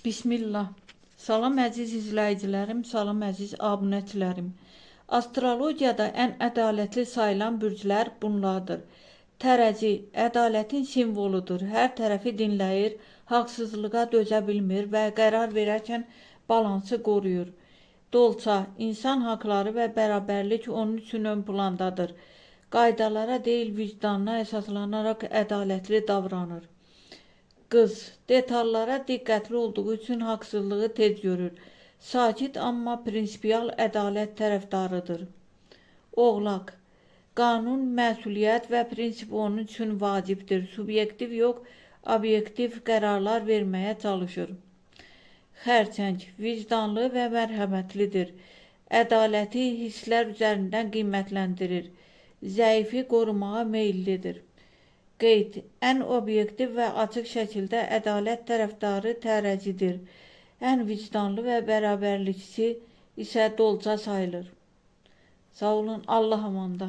Bismillah. Salam əziz izləyicilərim, salam əziz abunəçilərim. Astrologiyada ən ədalətli sayılan bürclər bunlardır. Tərəzi ədalətin simvoludur. Hər tərəfi dinləyir, haqsızlığa dözə bilmir və qərar verərkən balansı qoruyur. Dolça, insan haqları və bərabərlik onun üçün ön plandadır. Qaydalara deyil, vicdanına əsaslanaraq ədalətli davranır. Qız, detallara diqqətli olduğu üçün haqsızlığı tez görür. Sakit amma prinsipial ədalət tərəfdarıdır. Oğlaq, qanun, məsuliyyət və prinsip onun üçün vacibdir. Subyektiv yox, obyektiv qərarlar verməyə çalışır. Xərçəng, vicdanlı və mərhəmətlidir. Ədaləti hisslər üzərindən qiymətləndirir. Zəifi qorumağa meyillidir. Qeyd, ən obyektiv və açıq şəkildə ədalət tərəfdarı tərəzidir. Ən vicdanlı və bərabərlikçi isə dolça sayılır. Sağ olun, Allah amanda.